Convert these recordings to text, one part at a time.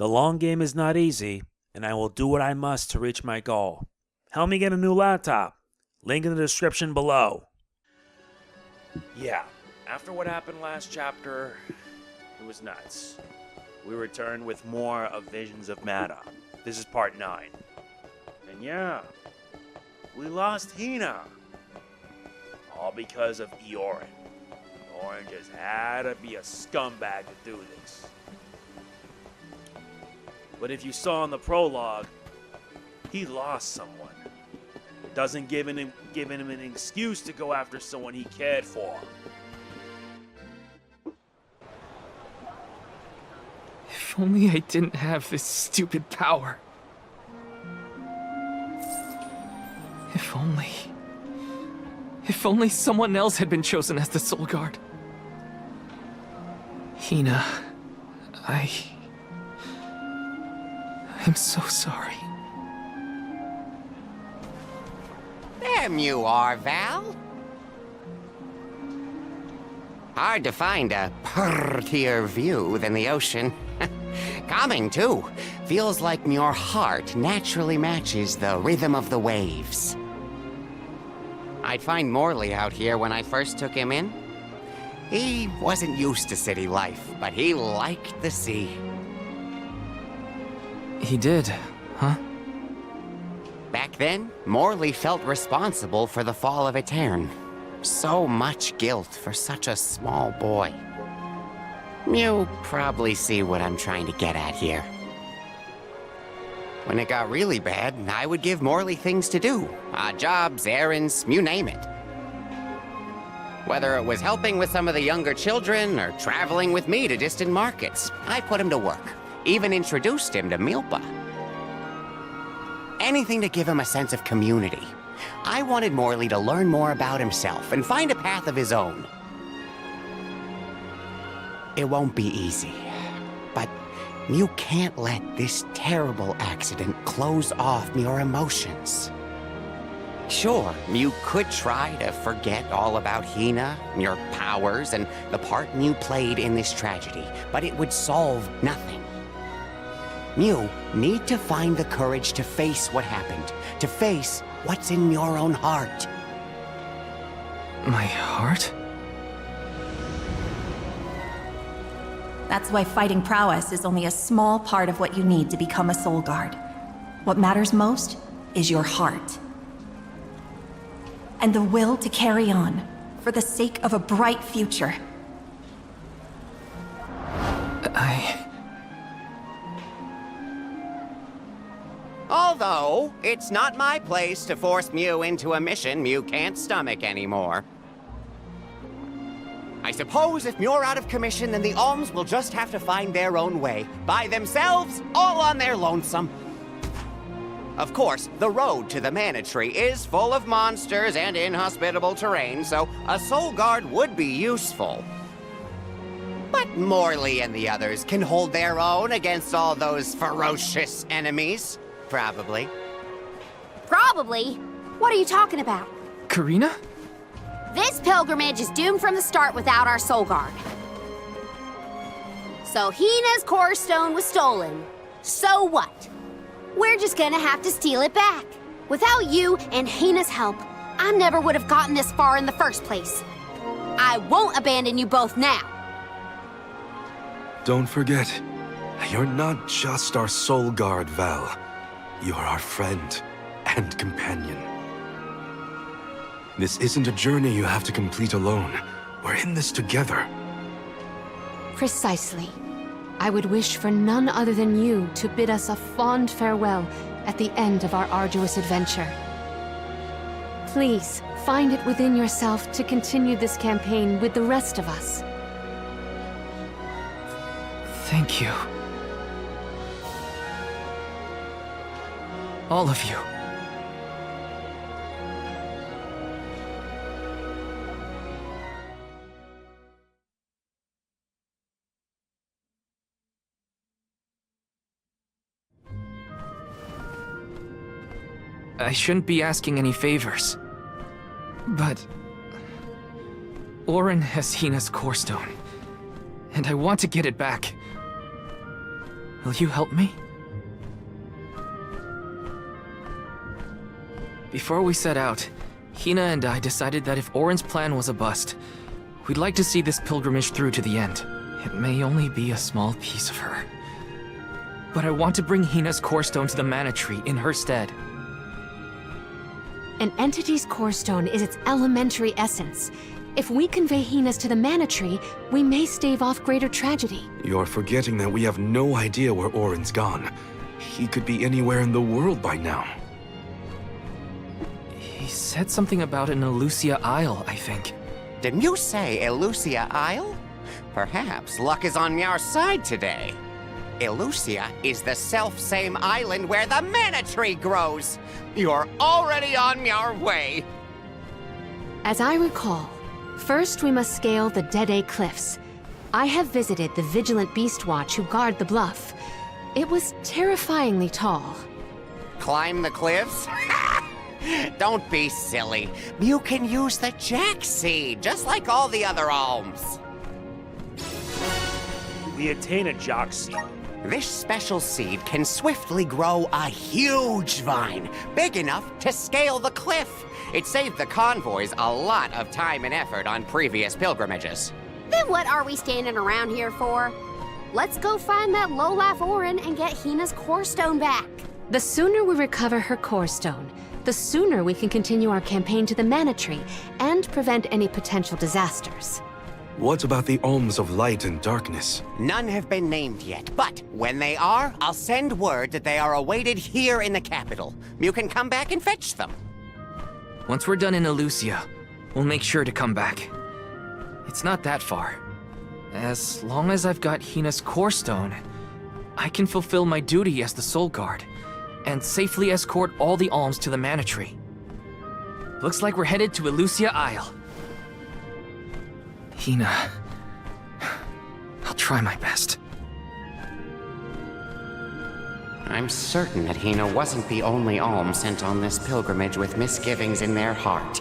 The long game is not easy, and I will do what I must to reach my goal. Help me get a new laptop. Link in the description below. Yeah, after what happened last chapter, it was nuts. We return with more of Visions of Matter. This is part 9. And yeah, we lost Hina. All because of Eorin. Eorin just had to be a scumbag to do this. But if you saw in the prologue, he lost someone. It doesn't give him an excuse to go after someone he cared for. If only I didn't have this stupid power. If only someone else had been chosen as the Soul Guard. Hina, I'm so sorry. There you are, Val. Hard to find a prettier view than the ocean. Calming, too. Feels like your heart naturally matches the rhythm of the waves. I'd find Morley out here when I first took him in. He wasn't used to city life, but he liked the sea. He did, huh? Back then, Morley felt responsible for the fall of Etern. So much guilt for such a small boy. You probably see what I'm trying to get at here. When it got really bad, I would give Morley things to do. Odd jobs, errands, you name it. Whether it was helping with some of the younger children or traveling with me to distant markets, I put him to work. Even introduced him to Milpa. Anything to give him a sense of community. I wanted Morley to learn more about himself and find a path of his own. It won't be easy, but you can't let this terrible accident close off your emotions. Sure, you could try to forget all about Hina, your powers, and the part you played in this tragedy, but it would solve nothing. You need to find the courage to face what happened, to face what's in your own heart. My heart? That's why fighting prowess is only a small part of what you need to become a Soul Guard. What matters most is your heart. And the will to carry on, for the sake of a bright future. Although, it's not my place to force Mew into a mission Mew can't stomach anymore. I suppose if Mew're out of commission, then the Alms will just have to find their own way. By themselves, all on their lonesome. Of course, the road to the Mana Tree is full of monsters and inhospitable terrain, so a Soul Guard would be useful. But Morley and the others can hold their own against all those ferocious enemies. Probably. Probably? What are you talking about? Karina? This pilgrimage is doomed from the start without our Soul Guard. So Hina's core stone was stolen. So what? We're just gonna have to steal it back. Without you and Hina's help, I never would have gotten this far in the first place. I won't abandon you both now. Don't forget, you're not just our Soul Guard, Val. You're our friend and companion. This isn't a journey you have to complete alone. We're in this together. Precisely. I would wish for none other than you to bid us a fond farewell at the end of our arduous adventure. Please, find it within yourself to continue this campaign with the rest of us. Thank you. All of you. I shouldn't be asking any favors. But Orin has Hina's core stone, and I want to get it back. Will you help me? Before we set out, Hina and I decided that if Orin's plan was a bust, we'd like to see this pilgrimage through to the end. It may only be a small piece of her. But I want to bring Hina's core stone to the mana tree in her stead. An entity's core stone is its elementary essence. If we convey Hina's to the mana tree, we may stave off greater tragedy. You're forgetting that we have no idea where Orin's gone. He could be anywhere in the world by now. He said something about an Elusia Isle, I think. Didn't you say Elusia Isle? Perhaps luck is on our side today. Elusia is the self-same island where the mana tree grows. You're already on your way. As I recall, first we must scale the Deade Cliffs. I have visited the Vigilant Beast Watch who guard the bluff. It was terrifyingly tall. Climb the cliffs? Don't be silly. You can use the Draxie, just like all the other alms. We attain a jock seed. This special seed can swiftly grow a huge vine, big enough to scale the cliff. It saved the convoys a lot of time and effort on previous pilgrimages. Then what are we standing around here for? Let's go find that lowlife Orin and get Hina's core stone back. The sooner we recover her core stone, the sooner we can continue our campaign to the mana tree and prevent any potential disasters. What about the alms of light and darkness? None have been named yet, but when they are, I'll send word that they are awaited here in the capital. You can come back and fetch them. Once we're done in Elusia, we'll make sure to come back. It's not that far. As long as I've got Hina's core stone, I can fulfill my duty as the Soul Guard and safely escort all the alms to the mana tree. Looks like we're headed to Elusia Isle. Hina, I'll try my best. I'm certain that Hina wasn't the only alm sent on this pilgrimage with misgivings in their heart.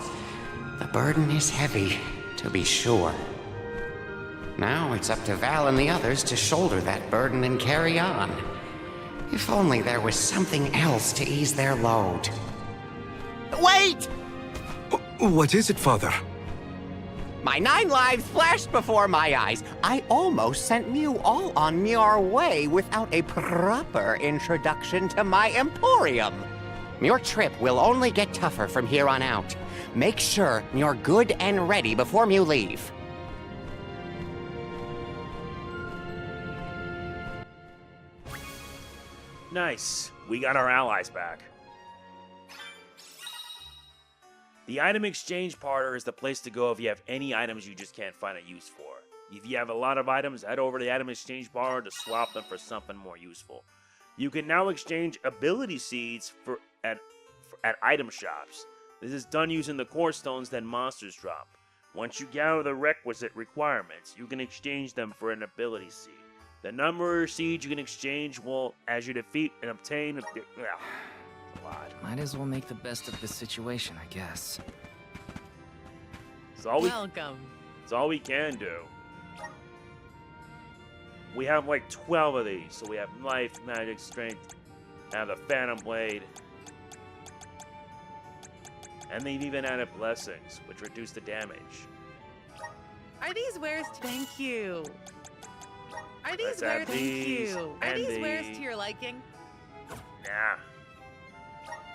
The burden is heavy, to be sure. Now it's up to Val and the others to shoulder that burden and carry on. If only there was something else to ease their load. Wait! What is it, Father? My 9 lives flashed before my eyes. I almost sent you all on your way without a proper introduction to my emporium. Your trip will only get tougher from here on out. Make sure you're good and ready before you leave. Nice. We got our allies back. The item exchange parlor is the place to go if you have any items you just can't find a use for. If you have a lot of items, head over to the item exchange parlor to swap them for something more useful. You can now exchange ability seeds at item shops. This is done using the core stones that monsters drop. Once you gather the requisite requirements, you can exchange them for an ability seed. The number of seeds you can exchange will, as you defeat and obtain a lot. Might as well make the best of this situation, I guess. Welcome. It's all we can do. We have like 12 of these, so we have life, magic, strength, and the Phantom Blade. And they've even added blessings, which reduce the damage. Are these wares to thank you? Are these Let's wares add thank these you? Are and these wares these. to your liking? Nah.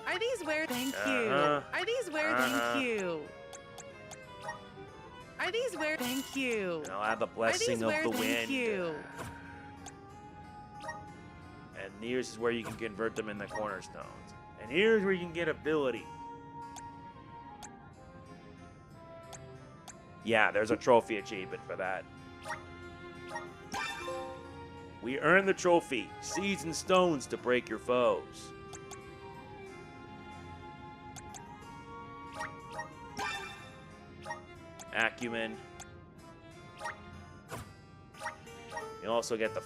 Are these wares thank you? Uh-huh. Are these wares Uh-huh. thank you? Are these wares thank you? And I'll add the Are these blessing of wares the thank wind. you? And here's is where you can convert them into cornerstones. And here's where you can get ability. Yeah, there's a trophy achievement for that. We earn the trophy, seeds and stones to break your foes. Acumen. You also get the...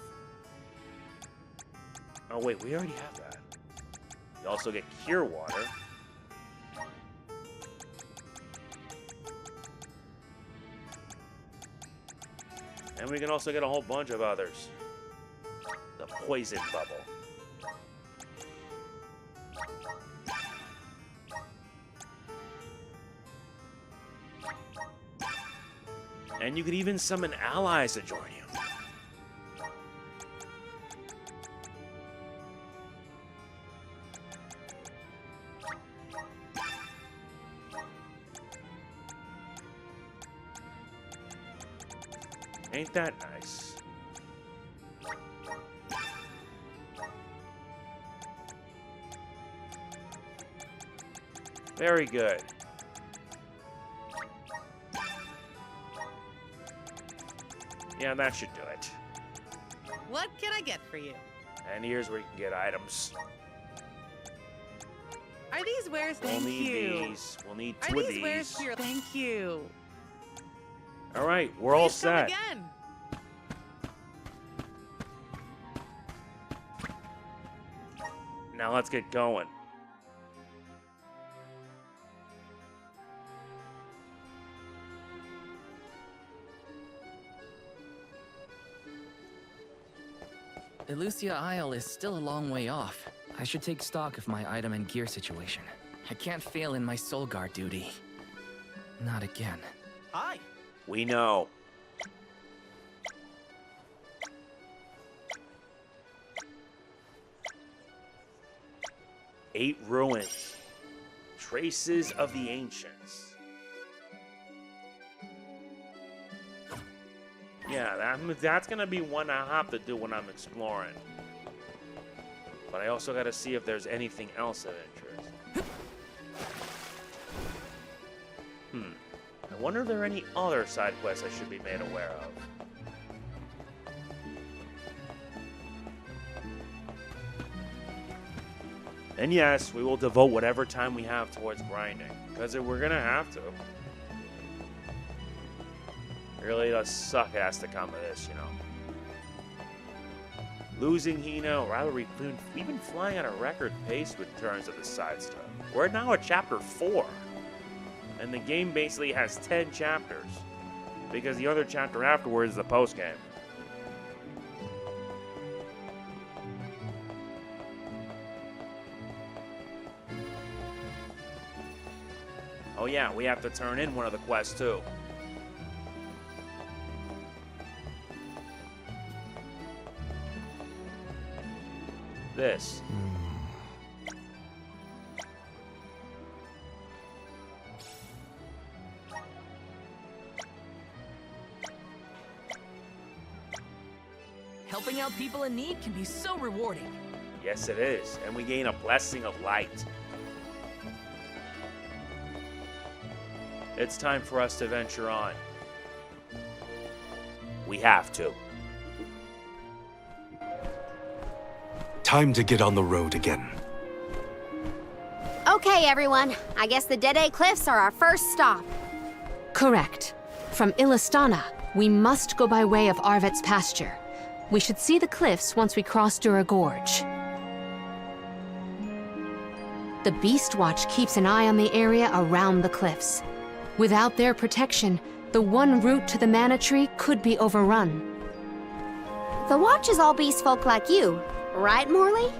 Oh wait, we already have that. You also get Cure Water. And we can also get a whole bunch of others. The poison bubble. And you could even summon allies to join you. Ain't that nice? Very good. Yeah, that should do it. What can I get for you? And here's where you can get items. Are these wares? We'll Thank need you. these. We'll need Are two of these wares these. here? Thank you. All right, we're all Please come set. again. Now let's get going. Elusia Isle is still a long way off. I should take stock of my item and gear situation. I can't fail in my soul guard duty. Not again. Hi. We know. Eight ruins. Traces of the ancients. Yeah, that's gonna be one I have to do when I'm exploring. But I also gotta see if there's anything else of interest. I wonder if there are any other side quests I should be made aware of. And yes, we will devote whatever time we have towards grinding, because we're gonna have to. It really does suck it has to come to this, you know. Losing Hina, or rather we've been flying at a record pace with terms of the side stuff. We're now at chapter 4. And the game basically has 10 chapters. Because the other chapter afterwards is the post-game. Oh yeah, we have to turn in one of the quests too. This. Helping out people in need can be so rewarding. Yes, it is. And we gain a blessing of light. It's time for us to venture on. We have to. Time to get on the road again. Okay, everyone. I guess the Deade Cliffs are our first stop. Correct. From Illistana, we must go by way of Arvet's Pasture. We should see the cliffs once we cross Dura Gorge. The Beast Watch keeps an eye on the area around the cliffs. Without their protection, the one route to the Mana Tree could be overrun. The Watch is all beast folk like you, right, Morley?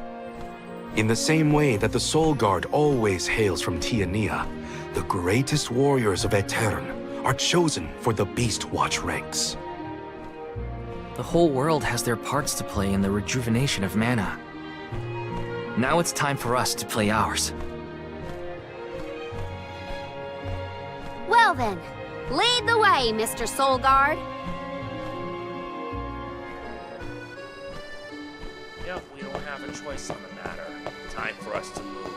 In the same way that the Soul Guard always hails from Tiania, the greatest warriors of Aetern are chosen for the Beast Watch ranks. The whole world has their parts to play in the rejuvenation of mana. Now it's time for us to play ours. Well then, lead the way, Mr. Soul Guard. Yep, we don't have a choice on the matter. Time for us to move.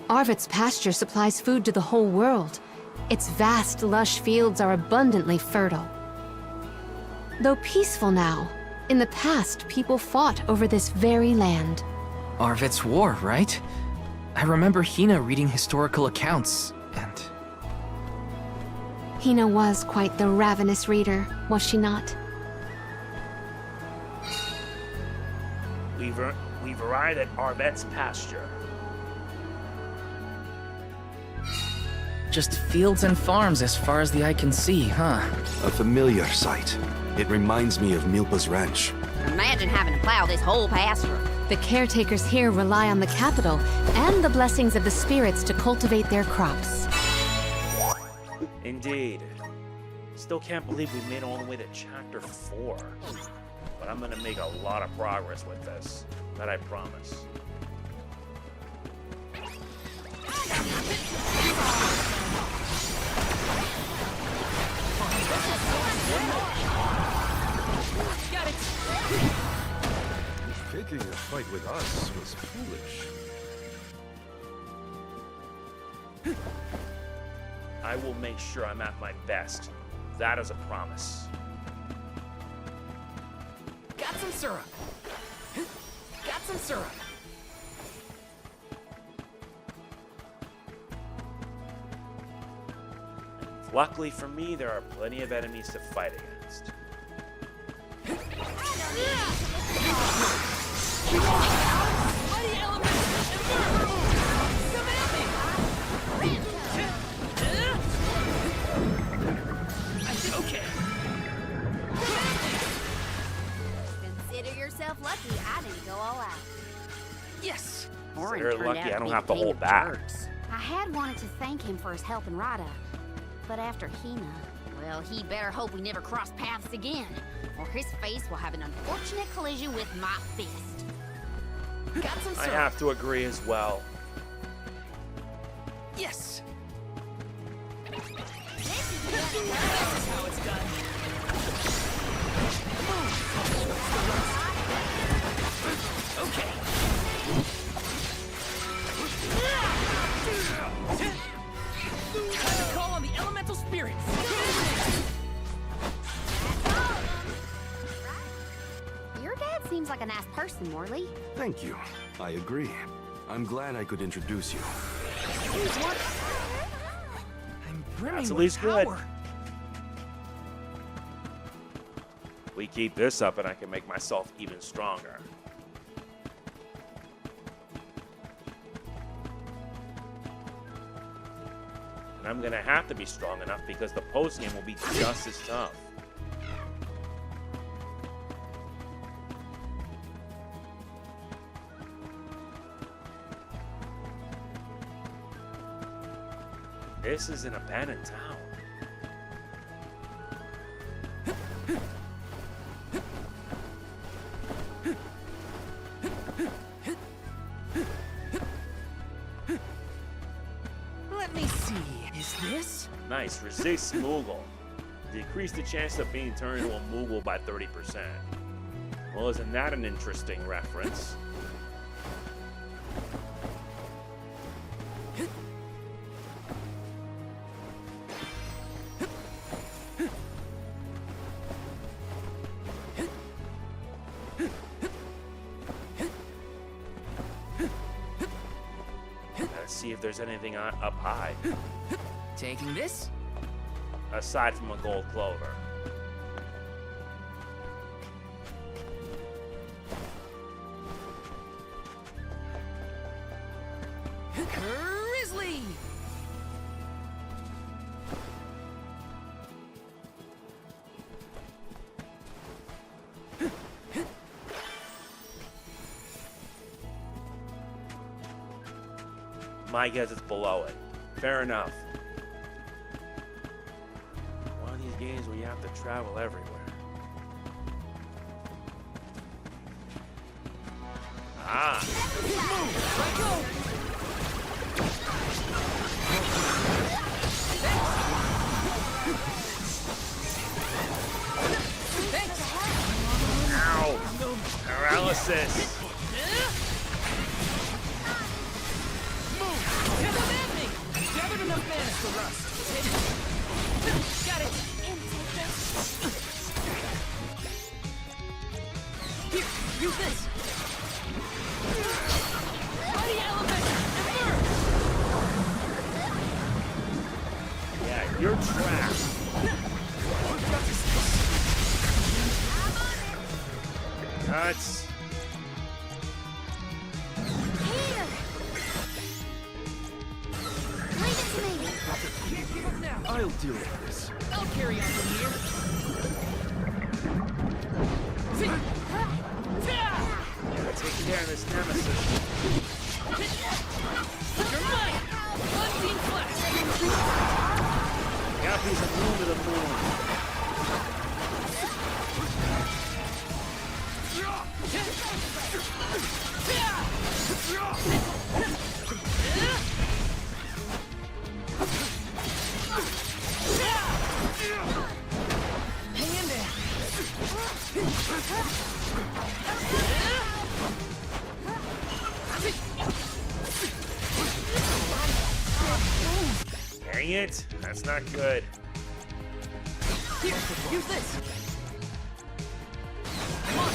Arvet's Pasture supplies food to the whole world. Its vast, lush fields are abundantly fertile. Though peaceful now, in the past people fought over this very land. Arvet's War, right? I remember Hina reading historical accounts, and... Hina was quite the ravenous reader, was she not? We've arrived at Arvet's Pasture. Just fields and farms as far as the eye can see, huh? A familiar sight. It reminds me of Milpa's ranch. Imagine having to plow this whole pasture. The caretakers here rely on the capital and the blessings of the spirits to cultivate their crops. Indeed. Still can't believe we made it all the way to Chapter 4. But I'm gonna make a lot of progress with this. That I promise. Taking a fight with us was foolish. I will make sure I'm at my best. That is a promise. Got some syrup. Got some syrup. Luckily for me, there are plenty of enemies to fight against. Okay. Consider yourself lucky I didn't go all out. Yes. Consider it lucky I don't have to hold back. I had wanted to thank him for his help in Rada, but after Hina, well, he better hope we never cross paths again, or his face will have an unfortunate collision with my fist. Got some I syrup. have to agree as well. Yes. Okay. Time to call on the elemental spirits. Your dad seems like a nice person, Morley. Thank you. I agree. I'm glad I could introduce you. I'm brimming That's at with least good. power. We keep this up and I can make myself even stronger. And I'm gonna have to be strong enough because the postgame will be just as tough. This is an abandoned town. Let me see. Is this? Nice, resist Moogle. Decrease the chance of being turned into a Moogle by 30%. Well, isn't that an interesting reference? Let's see if there's anything up high, Taking this? aside from a gold clover. Grizzly! My guess is below it. Fair enough. One of these games where you have to travel everywhere. Ah! Ow! Paralysis! Gathered enough mana to rust. Got it. Here, use this. Mighty element, Yeah, you're trapped. Cuts. I'll deal with this. I'll carry on from here. Gotta take care of this nemesis. You're mine! Unseen flash! Yappies are moon to the moon. Hang in there! Dang it, that's not good. Here, use this! Come on!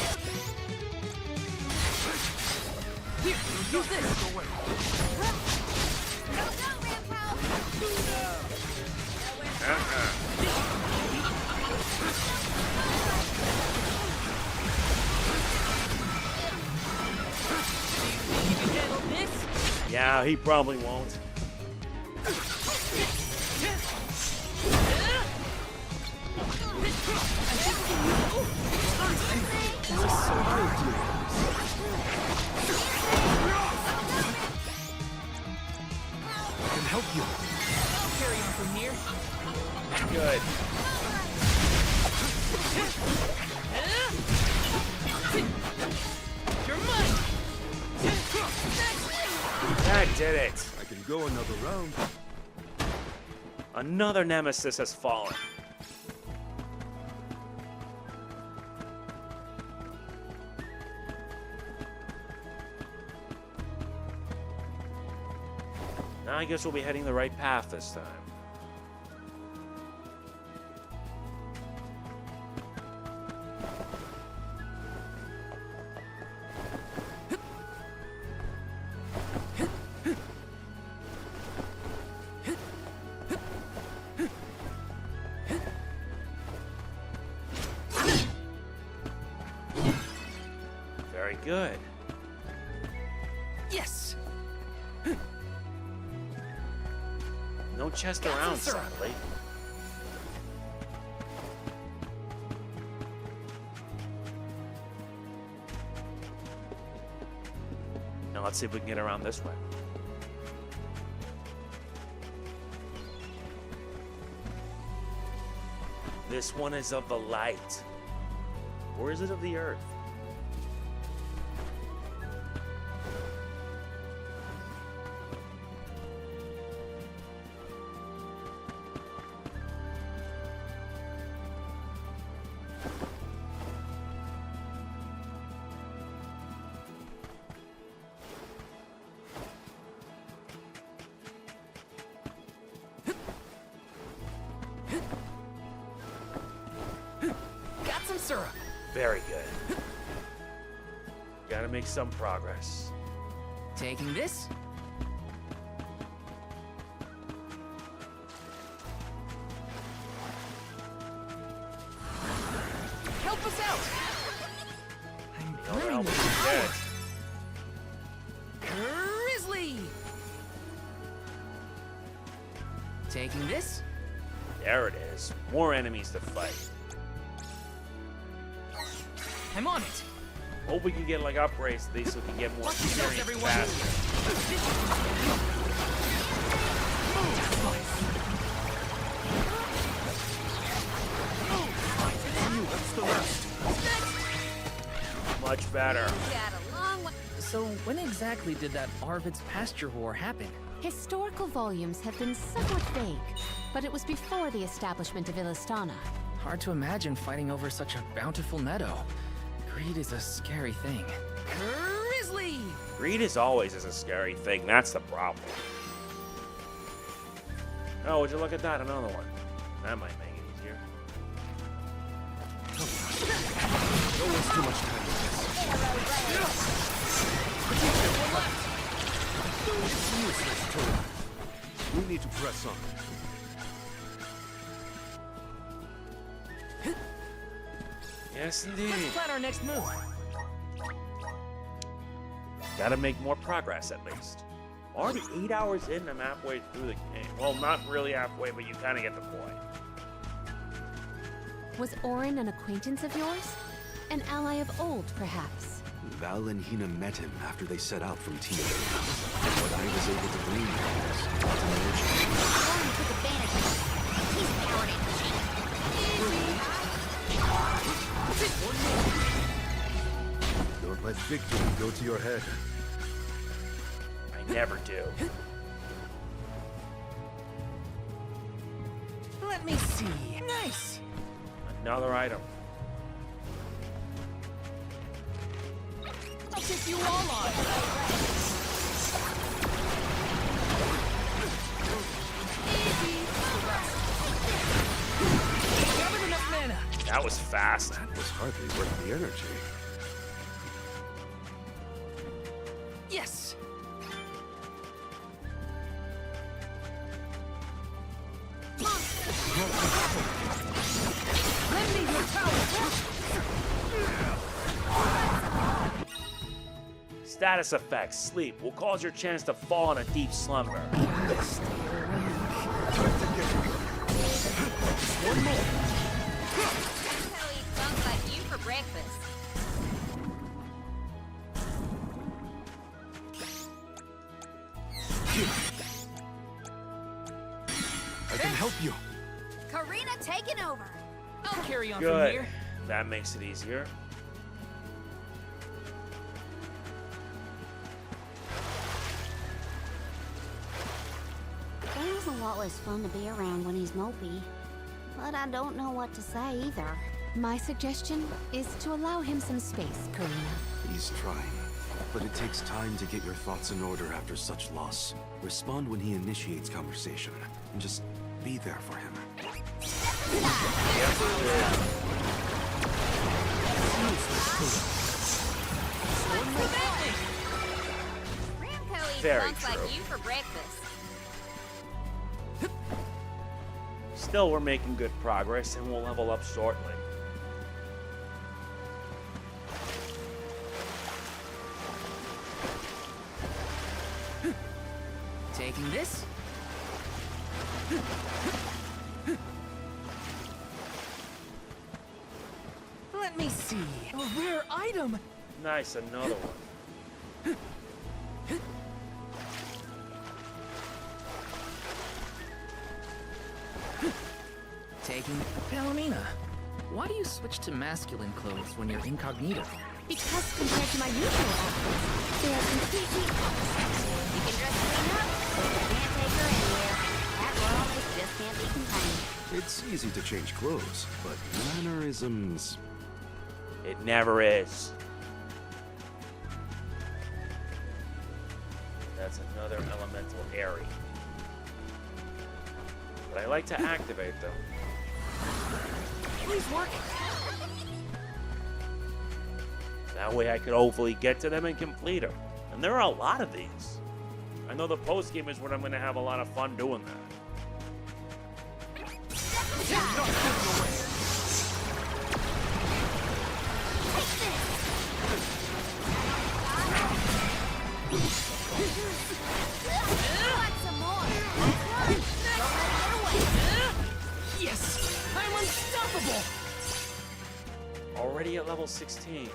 Here, use this! You can handle this? Yeah, he probably won't. I can help you. I'll carry on from here. Good. You're mine! That did it. I can go another round. Another nemesis has fallen. Now I guess we'll be heading the right path this time. Very good. Yes! No chest Got around, some, sir. sadly. Now let's see if we can get around this way. This one is of the light. Or is it of the earth? Got some syrup. Very good. Gotta make some progress. Taking this? Help us out! I'm No burning help with is dead. power. Grizzly! Taking this? There it is. More enemies to fight. I'm on it. Hope we can get like upgrades to these so we can get more Watch yourself, experience everyone. faster. That's the rest. Much better. Got a long way. So when exactly did that Arvid's Pasture War happen? Historical volumes have been somewhat vague, but it was before the establishment of Illistana. Hard to imagine fighting over such a bountiful meadow. Greed is a scary thing. Grizzly! Greed is always a scary thing. That's the problem. Oh, would you look at that? Another one. That might make it easier. Don't waste too much time with this. It's useless, Tora. We need to press on. Yes, indeed. Let's plan our next move. Gotta make more progress at least. Already 8 hours in, I'm halfway through the game. Well, not really halfway, but you kind of get the point. Was Orin an acquaintance of yours? An ally of old, perhaps? Val and Hina met him after they set out from Tia. What I was able to glean was not an urgent. Orin took advantage of it. He's powered it. Don't let victory go to your head. I never do. Let me see. Nice. Another item. I'll take you all on. Easy. Gathered enough mana. That was fast. That was hardly worth the energy. Yes. Lend me your power. Status effects. Sleep will cause your chance to fall in a deep slumber. One more. That's how he sounds like you for breakfast. I can help you. Karina taking over. I'll carry on from Good. here. That makes it easier. Grails a lot less fun to be around when he's mopey. But I don't know what to say either. My suggestion is to allow him some space, Karina. He's trying. But it takes time to get your thoughts in order after such loss. Respond when he initiates conversation. And just be there for him. Ramco eats Very lunch true. like you for breakfast. Still, we're making good progress, and we'll level up shortly. Taking this? Let me see. A rare item. Nice, another one. Taking... Palomina, why do you switch to masculine clothes when you're incognito? Because compared to my usual outfits, they are completely opposite. You can dress clean up, but you can't take her anywhere. That rawness just can't be contained. It's easy to change clothes, but mannerisms... It never is. That's another elemental Airy. But I like to activate them. Please work. That way I could hopefully get to them and complete them. And there are a lot of these. I know the post game is when I'm going to have a lot of fun doing that. Yes, I'm unstoppable. Already at level 16.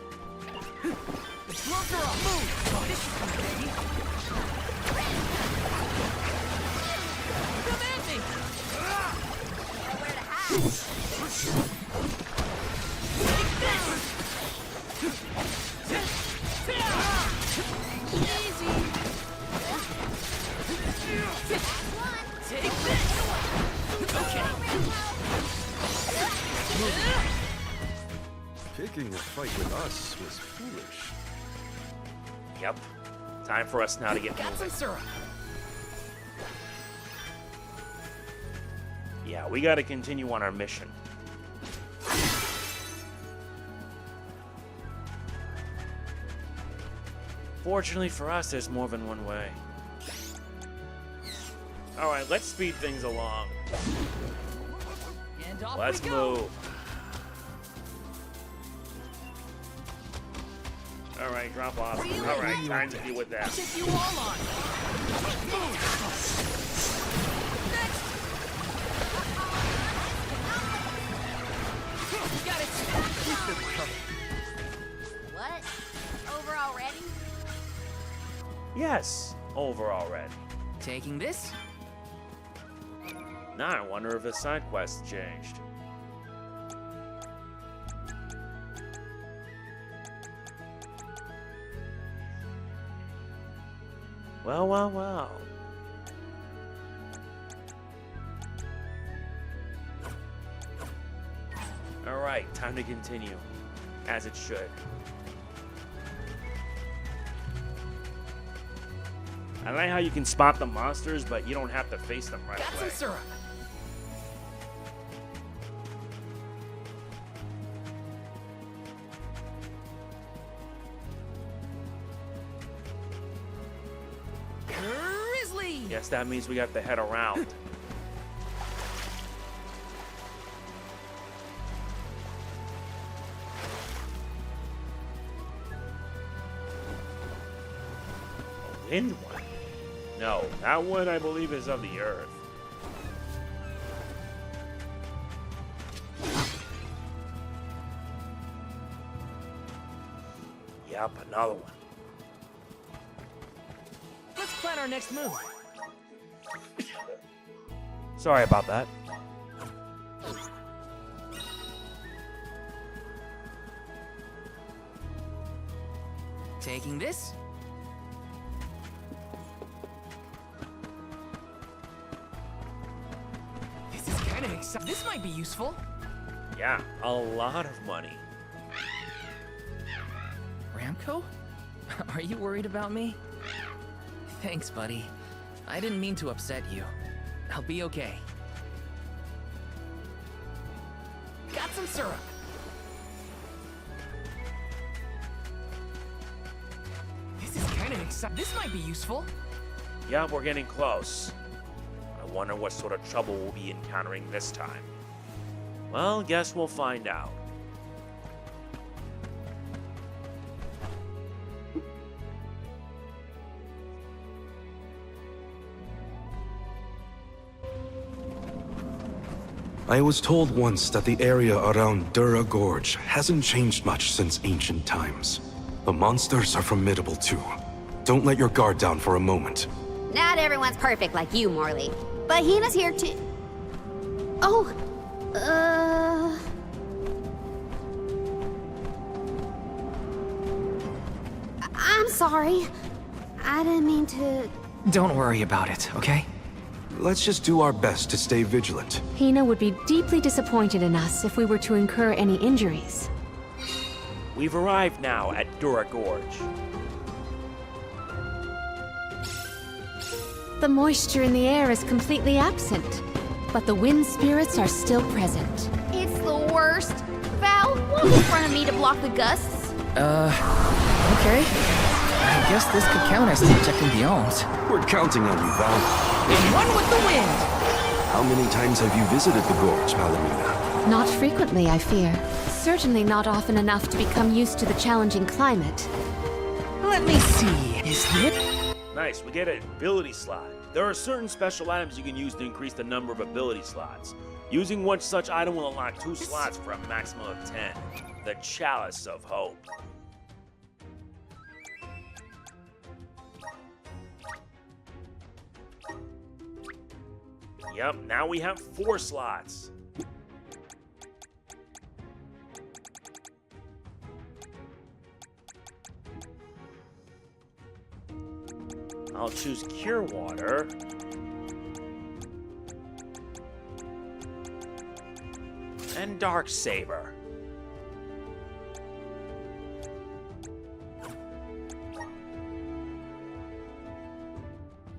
Block her off. Move. Oh, this is good, baby. Come at me. Nowhere to hide. Easy. Take this. Okay. Picking a fight with us was foolish. Yep. Time for us now to get Got some moving. syrup. Yeah, we got to continue on our mission. Fortunately for us, there's more than one way. Alright, let's speed things along. And off Let's we go. move. Alright, drop off. Alright, time to deal with that. Take you all on. Yes, over already. Taking this? Now I wonder if his side quest changed. Well, well, well. Alright, time to continue. As it should. I like how you can spot the monsters, but you don't have to face them right Got away. some syrup. Grizzly! Yes, that means we got to head around. A wind one? No, that one I believe is of the earth. Yep, another one. Let's plan our next move. Sorry about that. Taking this? This is kind of exciting. This might be useful. Yeah, a lot of money. Ramco? Are you worried about me? Thanks, buddy. I didn't mean to upset you. I'll be okay. Got some syrup. This is kind of exciting. This might be useful. Yeah, we're getting close. I wonder what sort of trouble we'll be encountering this time. Well, guess we'll find out. I was told once that the area around Dura Gorge hasn't changed much since ancient times. The monsters are formidable too. Don't let your guard down for a moment. Not everyone's perfect like you, Morley. But Hina's here too. Oh, I'm sorry. I didn't mean to... Don't worry about it, okay? Let's just do our best to stay vigilant. Hina would be deeply disappointed in us if we were to incur any injuries. We've arrived now at Dura Gorge. The moisture in the air is completely absent, but the wind spirits are still present. It's the worst. Val, walk in front of me to block the gusts. Okay. I guess this could count as protecting the Alms. We're counting on you, Val. And one with the wind! How many times have you visited the gorge, Malamina? Not frequently, I fear. Certainly not often enough to become used to the challenging climate. Let me see. Is it? Nice, we get an ability slot. There are certain special items you can use to increase the number of ability slots. Using one such item will unlock 2 slots for a maximum of 10. The Chalice of Hope. Yep, now we have 4 slots. I'll choose Cure Water. And Dark Saber.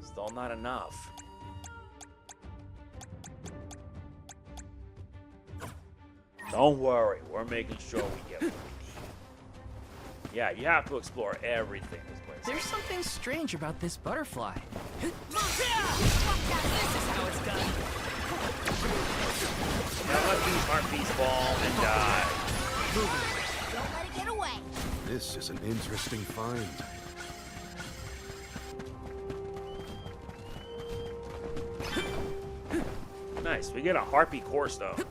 Still not enough. Don't worry, we're making sure we get what we need. Yeah, you have to explore everything this place. There's something strange about this butterfly. This is how it's done. Now let these heartbeats fall and die. Don't let it get away. This is an interesting find. Nice, we get a harpy core stone.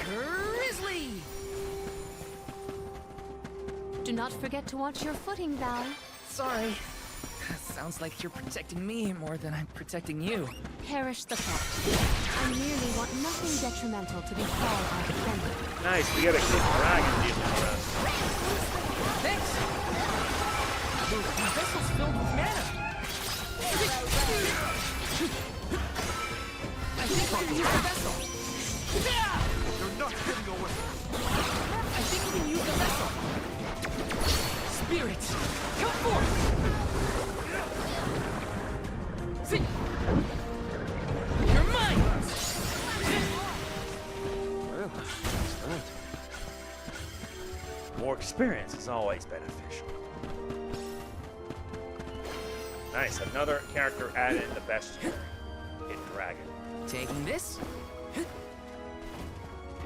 Grizzly! Do not forget to watch your footing, Val. Sorry. Sounds like you're protecting me more than I'm protecting you. Perish the thought. I merely want nothing detrimental to befall our defender. Nice, we got a good dragon dealing with us. Thanks! The vessel's filled with mana! I think we can use the vessel! You're not getting away. I think we can use the vessel! Spirits, come forth! See! You're mine! More experience is always beneficial. Nice, another character added in the bestiary. In Dragon. Taking this?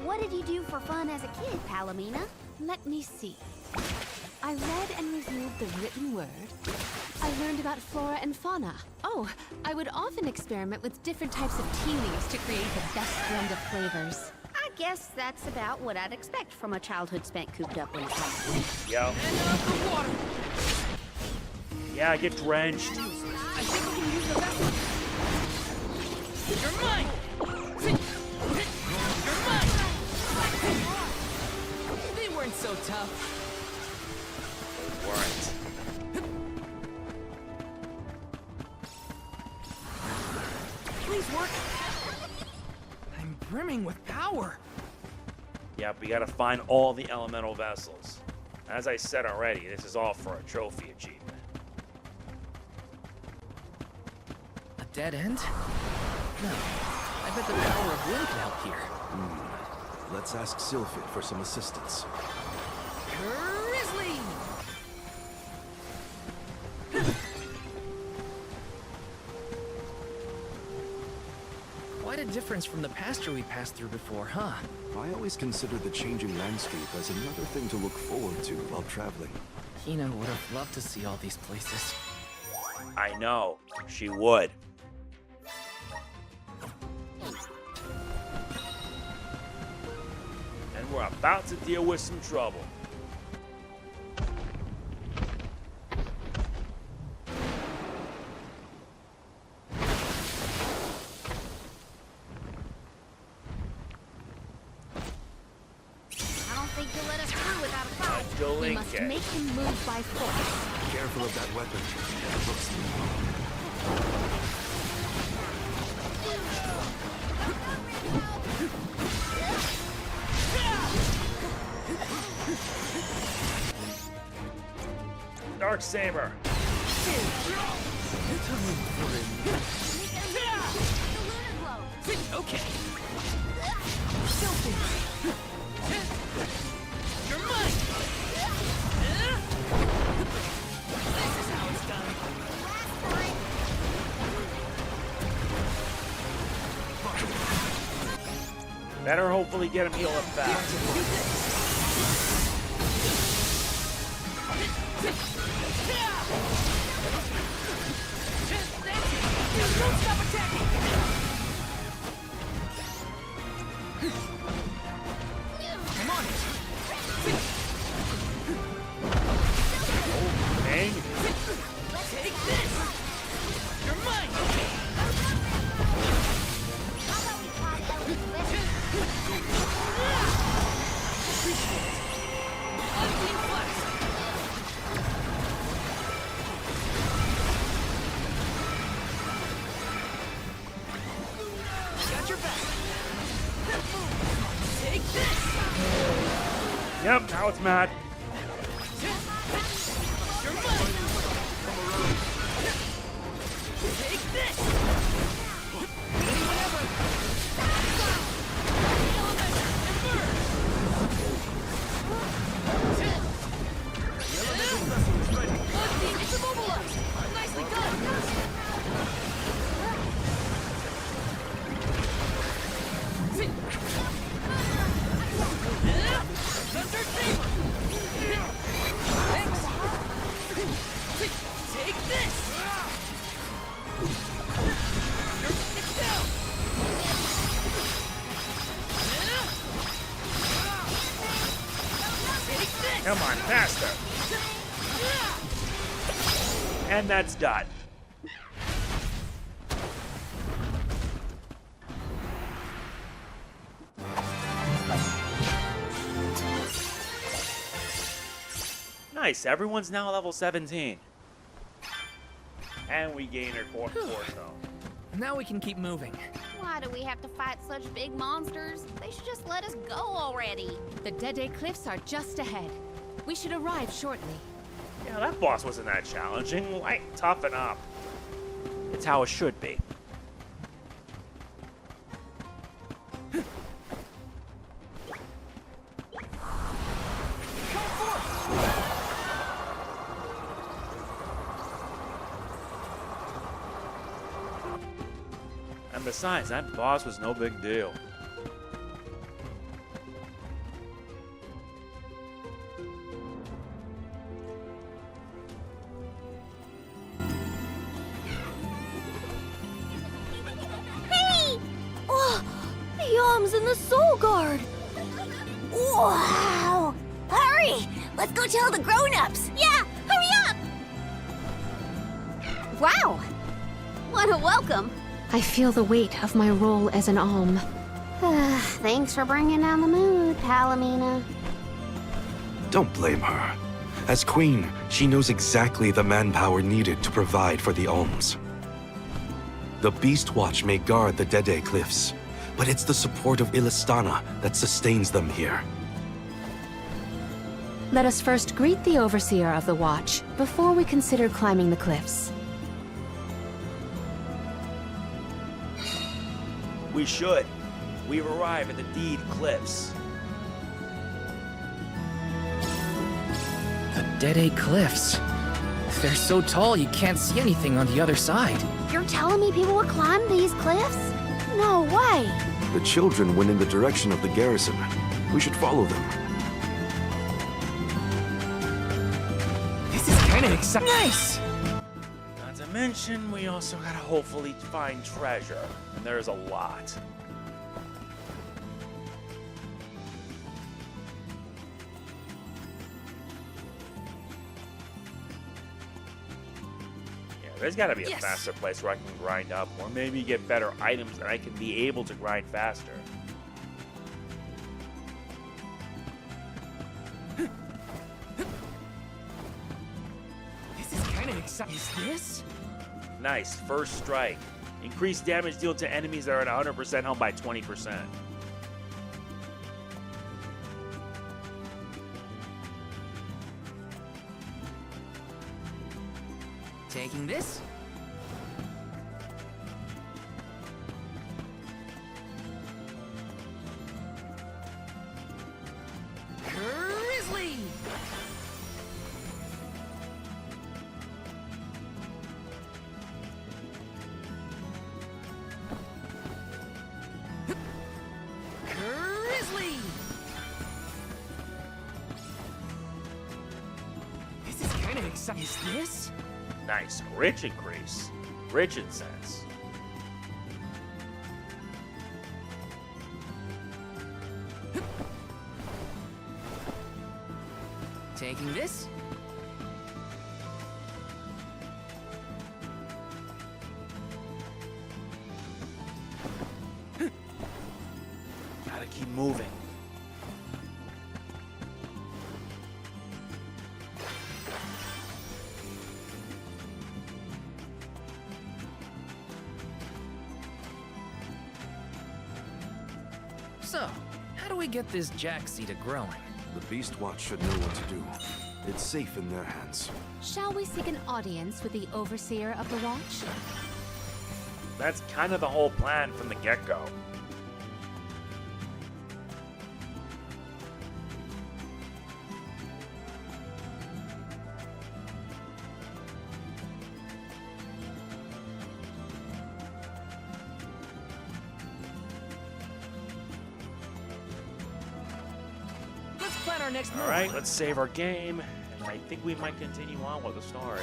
What did you do for fun as a kid, Palomina? Let me see. I read and reviewed the written word. I learned about flora and fauna. Oh, I would often experiment with different types of tea leaves to create the best blend of flavors. I guess that's about what I'd expect from a childhood spent cooped up in a house. Yo. And the water! Yeah, get drenched. I think we can use the vessel! You're mine! You're mine! They weren't so tough. Weren't. Please work! I'm brimming with power! Yep, we gotta find all the elemental vessels. As I said already, this is all for a trophy achievement. A dead end? No. I bet the power of wind can help here. Let's ask Sylphid for some assistance. Grizzly! Quite a difference from the pasture we passed through before, huh? I always consider the changing landscape as another thing to look forward to while traveling. Hina would have loved to see all these places. I know, she would. And we're about to deal with some trouble. I don't think you'll let us through without a fight. We must Dulinke. make him move by force. Careful of that weapon. It looks Dark Saber. Okay. You're mine! This is how it's done. Better hopefully get him healed up fast. Don't stop attacking! I'm on it! Dang. Take this! You're mine! Unclean flask! Got your back! Take this! Yep, now it's mad. You're mine! Take this! Whatever! It's immobilized! Nicely done! Thunder Saber! Thanks! Take this! It's down! Take this! Come on, faster. And that's done. Nice, everyone's now level 17. And we gain our core stone. Now we can keep moving. Why do we have to fight such big monsters? They should just let us go already. The Deade Cliffs are just ahead. We should arrive shortly. Yeah, that boss wasn't that challenging. Like, toughen up. It's how it should be. And besides, that boss was no big deal. Hey! Oh, the Alms and the Soul Guard! Wow! Hurry! Let's go tell the grown-ups! Yeah, hurry up! Wow! What a welcome! I feel the weight of my role as an Alm. Thanks for bringing down the mood, Palomina. Don't blame her. As queen, she knows exactly the manpower needed to provide for the Alms. The Beast Watch may guard the Deade Cliffs, but it's the support of Illistana that sustains them here. Let us first greet the Overseer of the Watch before we consider climbing the cliffs. We should. We've arrived at the Deade Cliffs. The Deade Cliffs. They're so tall you can't see anything on the other side. You're telling me people would climb these cliffs? No way! The children went in the direction of the garrison. We should follow them. This is kind of exciting. Nice! Not to mention, we also gotta hopefully find treasure. And there's a lot. Yeah, there's gotta be a faster place where I can grind up, or maybe get better items that I can be able to grind faster. This is kind of exciting. Is this? Nice, first strike. Increased damage dealt to enemies that are at 100% health by 20%. Taking this? Grizzly! Grizzly! This is kind of exciting. Is this? Nice, rich increase. Rich incense. Taking this? Gotta keep moving. So, how do we get this Draxie to growing? The Beast Watch should know what to do. It's safe in their hands. Shall we seek an audience with the Overseer of the Watch? That's kind of the whole plan from the get-go. Plan our next move. All right, let's save our game, and I think we might continue on with the story.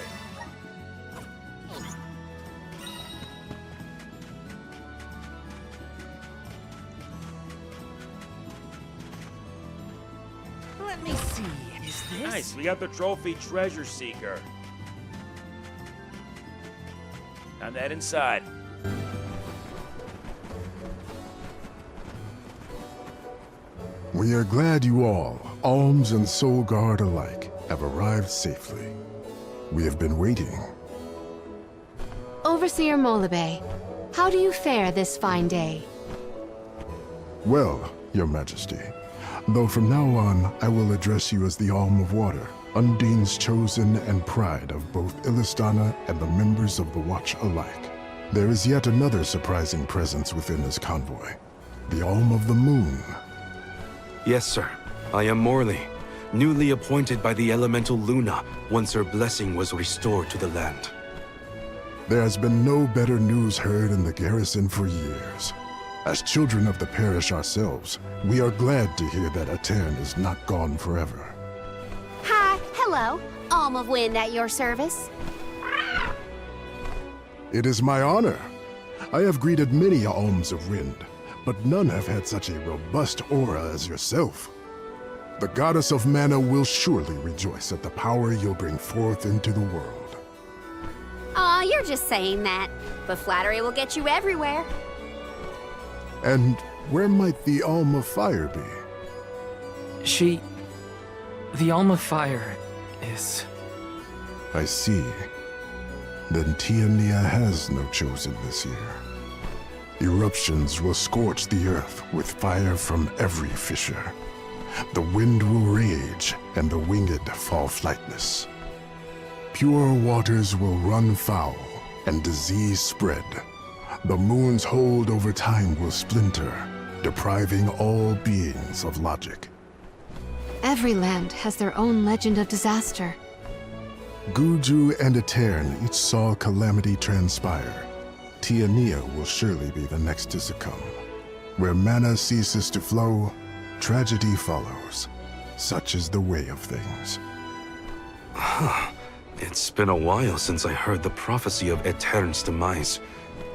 Let me see. Is this? Nice, we got the trophy Treasure Seeker. Time to head inside. We are glad you all, Alms and Soul Guard alike, have arrived safely. We have been waiting. Overseer Molibe, how do you fare this fine day? Well, Your Majesty, though from now on I will address you as the Alm of Water, Undine's chosen and pride of both Illistana and the members of the Watch alike. There is yet another surprising presence within this convoy, the Alm of the Moon. Yes, sir. I am Morley, newly appointed by the elemental Luna once her blessing was restored to the land. There has been no better news heard in the garrison for years. As children of the parish ourselves, we are glad to hear that Aetern is not gone forever. Hi, hello. Alm of Wind at your service. It is my honor. I have greeted many Alms of Wind, but none have had such a robust aura as yourself. The goddess of mana will surely rejoice at the power you'll bring forth into the world. Aw, you're just saying that. But flattery will get you everywhere. And where might the Alm of Fire be? The Alm of Fire is... I see. Then Tiania has no chosen this year. Eruptions will scorch the earth with fire from every fissure. The wind will rage, and the winged fall flightless. Pure waters will run foul, and disease spread. The moon's hold over time will splinter, depriving all beings of logic. Every land has their own legend of disaster. Guju and Aetern each saw calamity transpire. Tiania will surely be the next to succumb. Where mana ceases to flow, tragedy follows. Such is the way of things. It's been a while since I heard the prophecy of Aetern's demise.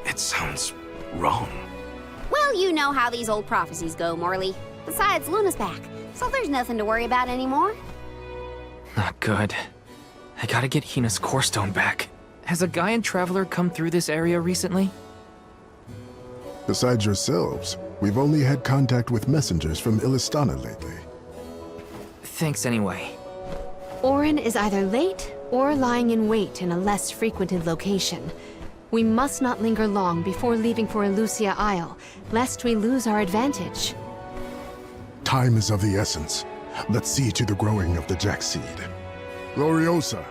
It sounds wrong. Well, you know how these old prophecies go, Morley. Besides, Luna's back, so there's nothing to worry about anymore. Not good. I gotta get Hina's core stone back. Has a Gaian traveler come through this area recently? Besides yourselves, we've only had contact with messengers from Illistana lately. Thanks anyway. Orin is either late or lying in wait in a less frequented location. We must not linger long before leaving for Elusia Isle, lest we lose our advantage. Time is of the essence. Let's see to the growing of the Jack seed. Gloriosa!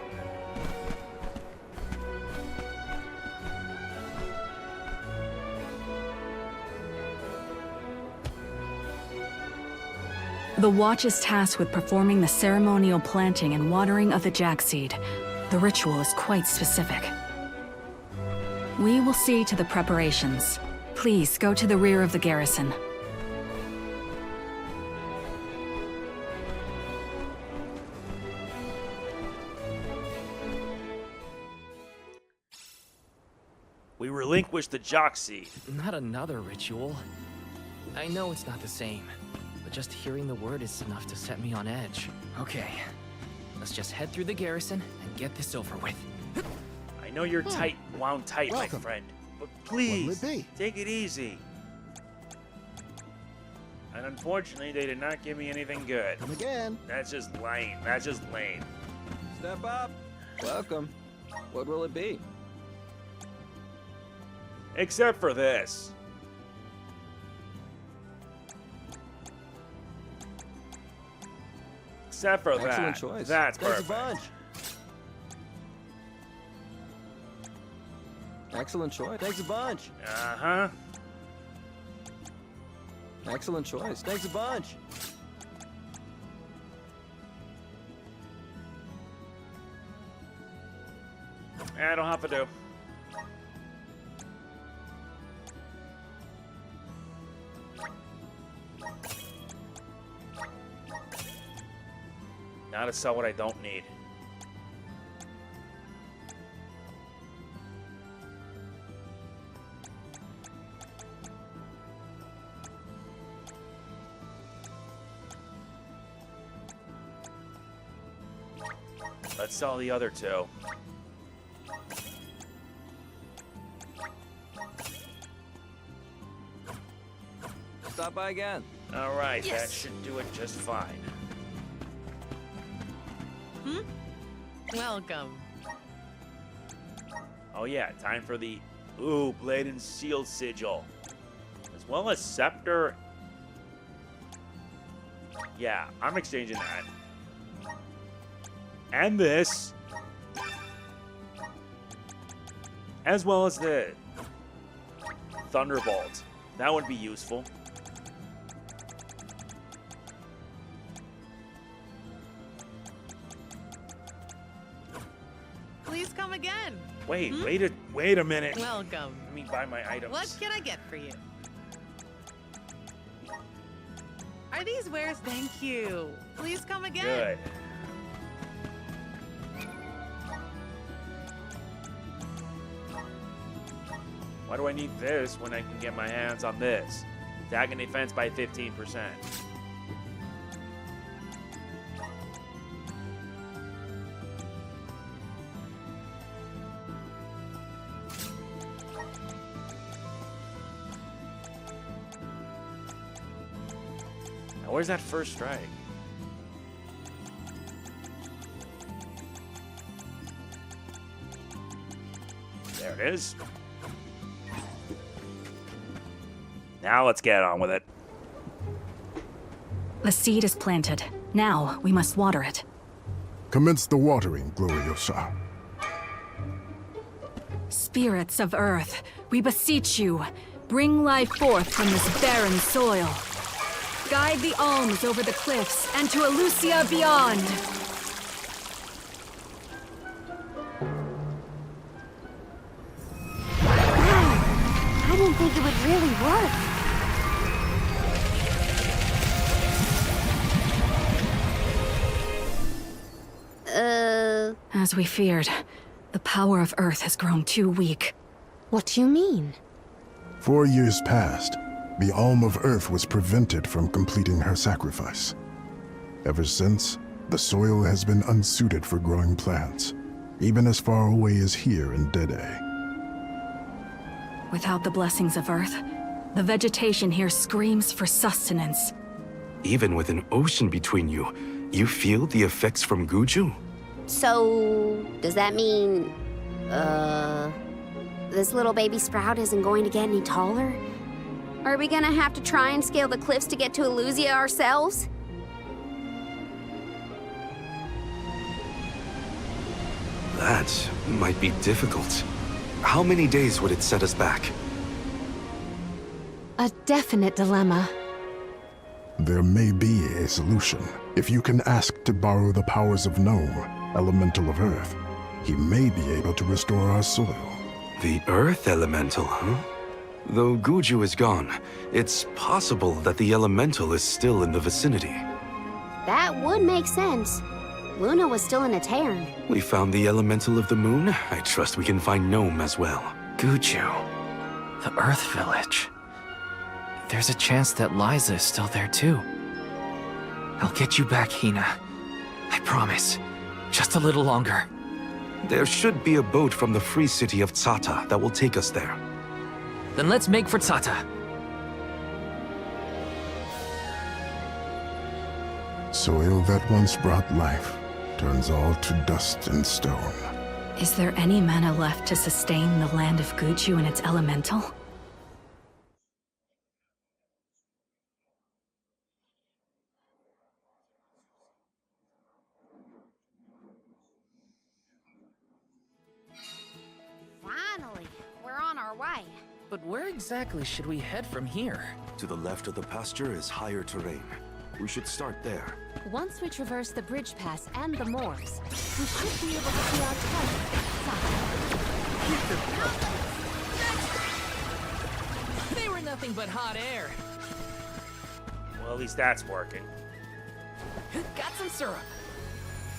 The Watch is tasked with performing the ceremonial planting and watering of the Jack seed. The ritual is quite specific. We will see to the preparations. Please go to the rear of the garrison. We relinquish the Jock Seed. Not another ritual. I know it's not the same, but just hearing the word is enough to set me on edge. Okay, let's just head through the garrison and get this over with. I know you're wound tight, Welcome. my friend, but please, What'll it be? take it easy. And unfortunately, they did not give me anything good. Come again. That's just lame. That's just lame. Step up. Welcome. What will it be? Except for this. Except for Excellent that. choice. That's Thanks perfect. a bunch. Excellent choice. Thanks a bunch. Uh-huh. Excellent choice. Thanks a bunch. I don't have to do. Now to sell what I don't need. Let's sell the other two. Stop by again. All right, that should do it just fine. Welcome. Oh yeah, time for the Blade and Seal Sigil. As well as Scepter. Yeah, I'm exchanging that. And this. As well as the Thunderbolt. That would be useful. Please come again. Wait a minute. Welcome. Let me buy my items. What can I get for you? Are these wares? Thank you. Please come again. Good. Why do I need this when I can get my hands on this? Attack and defense by 15%. Now, where's that first strike? There it is. Now let's get on with it. The seed is planted. Now we must water it. Commence the watering, Gloriosa. Spirits of Earth, we beseech you, bring life forth from this barren soil. Guide the alms over the cliffs and to Elusia beyond. I didn't think it would really work. As we feared, the power of Earth has grown too weak. What do you mean? 4 years passed. The Alm of Earth was prevented from completing her sacrifice. Ever since, the soil has been unsuited for growing plants, even as far away as here in Deade. Without the blessings of Earth, the vegetation here screams for sustenance. Even with an ocean between you, you feel the effects from Guju? So, does that mean, this little baby sprout isn't going to get any taller? Are we gonna have to try and scale the cliffs to get to Elusia ourselves? That might be difficult. How many days would it set us back? A definite dilemma. There may be a solution. If you can ask to borrow the powers of Gnome, Elemental of Earth, he may be able to restore our soil. The Earth Elemental, huh? Though Guju is gone, it's possible that the Elemental is still in the vicinity. That would make sense. Luna was still in a cairn. We found the Elemental of the Moon. I trust we can find Gnome as well. Guju. The Earth Village. There's a chance that Liza is still there too. I'll get you back, Hina. I promise. Just a little longer. There should be a boat from the free city of Tsata that will take us there. Then let's make for Tsata. Soil that once brought life turns all to dust and stone. Is there any mana left to sustain the land of Guju and its elemental? Finally, we're on our way. But where exactly should we head from here? To the left of the pasture is higher terrain. We should start there. Once we traverse the bridge pass and the moors, we should be able to see our target. They were nothing but hot air. Well, at least that's working. Got some syrup.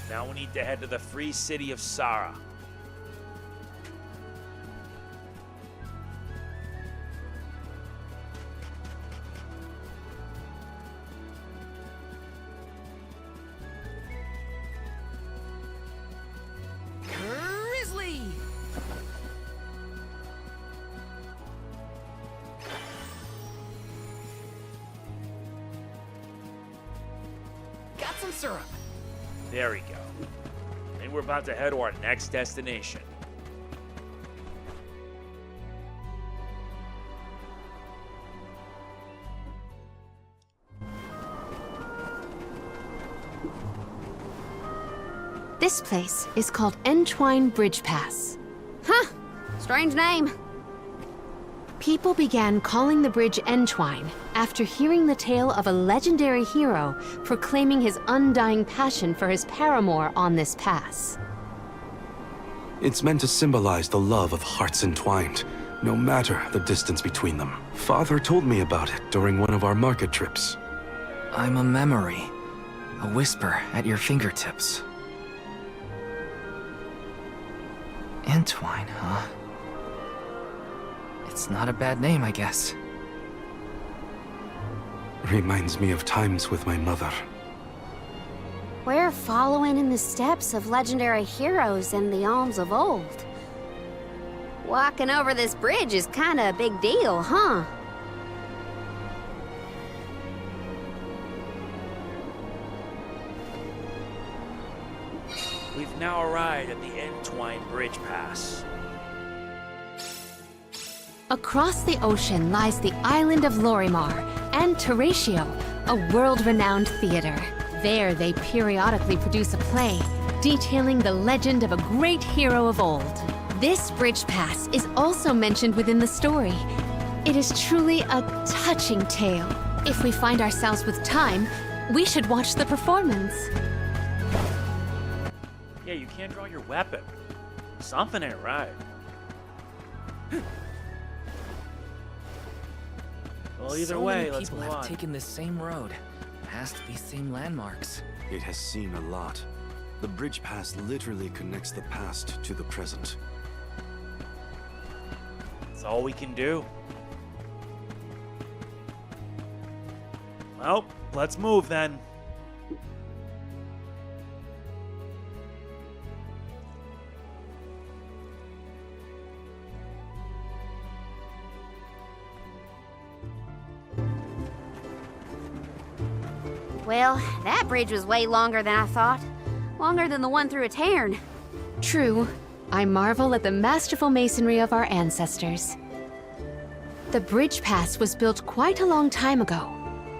Now we need to head to the free city of Sara. Grizzly! Got some syrup. There we go. think we're about to head to our next destination. This place is called Entwine Bridge Pass. Huh. Strange name. People began calling the bridge Entwine after hearing the tale of a legendary hero proclaiming his undying passion for his paramour on this pass. It's meant to symbolize the love of hearts entwined, no matter the distance between them. Father told me about it during one of our market trips. I'm a memory, a whisper at your fingertips. Entwine, huh? It's not a bad name, I guess. Reminds me of times with my mother. We're following in the steps of legendary heroes in the Alms of Old. Walking over this bridge is kinda a big deal, huh? We've now arrived at the Entwine Bridge Pass. Across the ocean lies the island of Lorimar and Teratio, a world-renowned theater. There they periodically produce a play detailing the legend of a great hero of old. This bridge pass is also mentioned within the story. It is truly a touching tale. If we find ourselves with time, we should watch the performance. Yeah, you can't draw your weapon. Something ain't right. Well, either way, let's move people have on. taken this same road, past these same landmarks. It has seen a lot. The bridge pass literally connects the past to the present. That's all we can do. Well, let's move then. Well, that bridge was way longer than I thought. Longer than the one through a cairn. True. I marvel at the masterful masonry of our ancestors. The bridge pass was built quite a long time ago.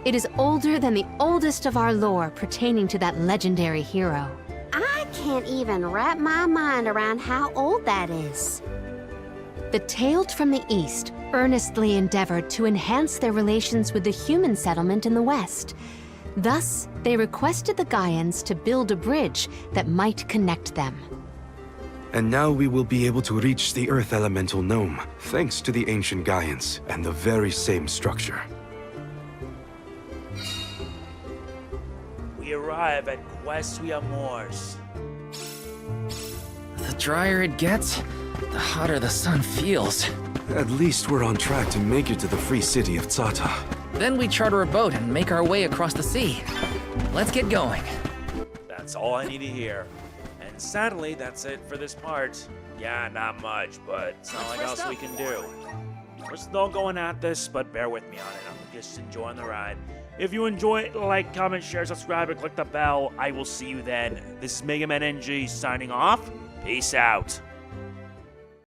It is older than the oldest of our lore pertaining to that legendary hero. I can't even wrap my mind around how old that is. The Tailed from the East earnestly endeavored to enhance their relations with the human settlement in the West. Thus, they requested the Gaians to build a bridge that might connect them. And now we will be able to reach the Earth Elemental Gnome, thanks to the ancient Gaians and the very same structure. We arrive at Questia Moors. The drier it gets, the hotter the sun feels. At least we're on track to make it to the free city of Tsata. Then we charter a boat and make our way across the sea. Let's get going. That's all I need to hear. And sadly, that's it for this part. Yeah, not much, but it's not like else we can do. We're still going at this, but bear with me on it. I'm just enjoying the ride. If you enjoy it, like, comment, share, subscribe, and click the bell. I will see you then. This is MegamanNG signing off. Peace out.